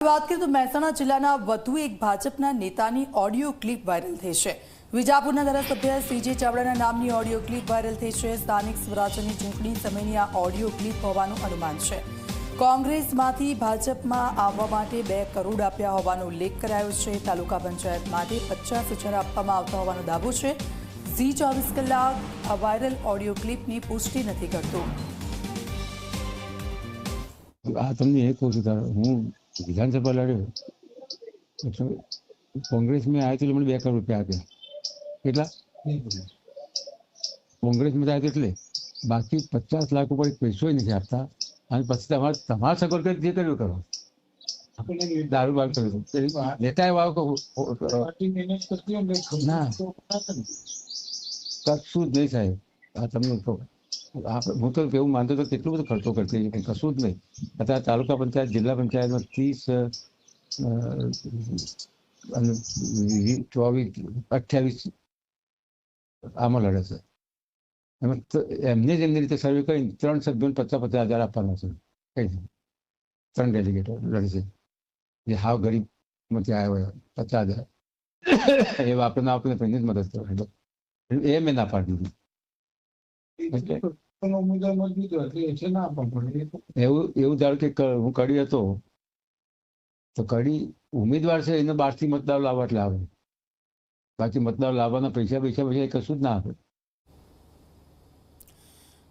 વાત કરીએ તો મહેસાણા જિલ્લાના વધુ એક ભાજપના નેતાની ઓડિયો ક્લિપ વાયરલ થઈ છે। વિજાપુરના ધારાસભ્ય સીજે ચાવડાના નામની ઓડિયો ક્લિપ વાયરલ થઈ છે। સ્થાનિક સ્વરાજ્યની ચૂંટણી સમયની આ ઓડિયો ક્લિપ હોવાનું અનુમાન છે। કોંગ્રેસમાંથી ભાજપમાં આવવા માટે 2 કરોડ આપ્યા હોવાનો ઉલ્લેખ કરાયો છે। તાલુકા પંચાયત માટે 50,000 આપવામાં આવતા હોવાનો દાવો છે। ઝી 24 કલાક આ વાયરલ ઓડિયો ક્લિપની પુષ્ટિ નથી કરતું। તમને एक કહું છું, હું વિધાનસભા લડ્યો કોંગ્રેસ में आया तो મને 2 કરોડ રૂપિયા આપ્યા। કેટલા કોંગ્રેસમાં આવ્યા એટલે બાકી 50 લાખ ઉપર પૈસો નથી આપતા। અને પછી તમારા સગવડ કરી જે કર્યું કરો, દારૂ બાર કર્યું નેતાએ વાવ ના કશું જ નહીં સાહેબ। આ તમને કહું, હું તો એવું માનતો હતો કેટલું બધું ખર્ચો કરતી કશું જ નહીં। અત્યારે તાલુકા પંચાયત જિલ્લા પંચાયતમાં 30 અને 24 28 આમાં લડે છે। એમાં એમને જ એમની રીતે સર્વે કરીને 3 સભ્યોને 50,000 આપવાના છે। કઈ 3 ડેલિગેટો લડે છે જે હાવ ગરીબમાંથી આવ્યા હોય 50,000 એ વાપરને આપણે જ મદદ કરવાની। એ મેં ના પાડી દીધી। એવું ધારો કે હું કડી હતો તો કડી ઉમેદવાર છે એને 12થી મતદાર લાવવા એટલે આવે, બાકી મતદાર લાવવાના પૈસા કશું જ ના આપે।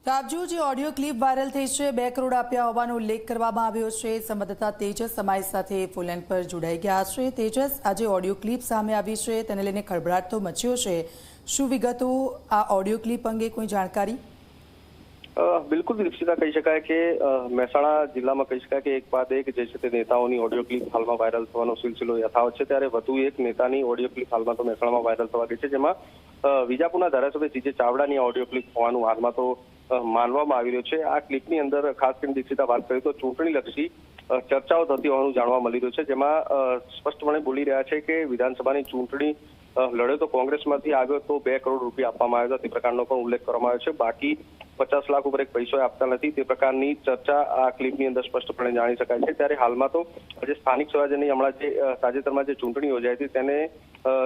રાજુ, જે ઓડિયો ક્લિપ વાયરલ થઈ છે 2 કરોડ આપ્યા હોવાનો ઉલ્લેખ કરવામાં આવ્યો છે। સંવાદદાતા તેજસ અમારી સાથે ફોનલાઈન પર જોડાઈ ગયા છે। તેજસ, આજે ઓડિયો ક્લિપ સામે આવી છે તેને લઈને ખળભળાટ તો મચ્યો છે, શું વિગતો આ ઓડિયો ક્લિપ અંગે કોઈ જાણકારી? બિલકુલ દીક્ષિતા, કહી શકાય કે મહેસાણા જિલ્લામાં કહી શકાય કે એક બાદ એક જે છે તે નેતાઓની ઓડિયો ક્લિપ હાલમાં વાયરલ થવાનો સિલસિલો યથાવત છે। ત્યારે વધુ એક નેતાની ઓડિયો ક્લિપ હાલમાં તો મહેસાણામાં વાયરલ થવા ગઈ છે, જેમાં વિજાપુરના ધારાસભ્ય સીજે ચાવડાની ઓડિયો ક્લિપ હોવાનું હાલમાં તો માનવામાં આવી રહ્યું છે। આ ક્લિપની અંદર ખાસ કરીને દીક્ષિતા વાત કરીએ તો ચૂંટણીલક્ષી ચર્ચાઓ થતી હોવાનું જાણવા મળી રહ્યું છે, જેમાં સ્પષ્ટપણે બોલી રહ્યા છે કે વિધાનસભાની ચૂંટણી લડ્યો તો કોંગ્રેસમાંથી આવ્યો તો 2 કરોડ રૂપિયા આપવામાં આવ્યા હતા તે પ્રકારનો પણ ઉલ્લેખ કરવામાં આવ્યો છે। બાકી 50 લાખ ઉપર એક પૈસો આપતા નથી તે પ્રકારની ચર્ચા આ ક્લિપની અંદર સ્પષ્ટપણે જાણી શકાય છે। ત્યારે હાલમાં તો જે સ્થાનિક સ્વરાજ્યની હમણાં જે તાજેતરમાં જે ચૂંટણી યોજાઈ હતી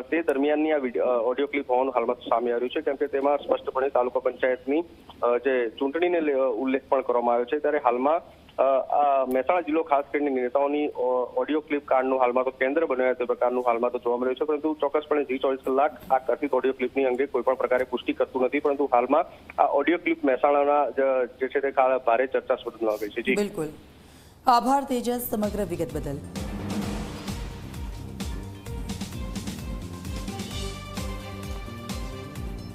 તે દરમિયાનની આ ઓડિયો ક્લિપ હોવાનું હાલમાં સામે આવ્યું છે, કેમ કે તેમાં સ્પષ્ટપણે તાલુકા પંચાયતની જે ચૂંટણીને ઉલ્લેખ પણ કરવામાં આવ્યો છે। ત્યારે હાલમાં મહેસાણા જિલ્લો ખાસ કરીને નેતાઓની ઓડિયો ક્લિપ કાંડનું હાલમાં તો કેન્દ્ર બન્યા તે પ્રકારનું હાલમાં તો જોવા મળ્યું છે, પરંતુ ચોક્કસપણે ઝી 24 કલાક આ કથિત ઓડિયો ક્લિપની અંગે કોઈ પણ પ્રકારે પુષ્ટિ કરતું નથી, પરંતુ હાલમાં આ ઓડિયો ક્લિપ મહેસાણાના જે છે તે ભારે ચર્ચાસ્પદ બની ગઈ છે। બિલકુલ, આભાર તેજસ સમગ્ર વિગત બદલ।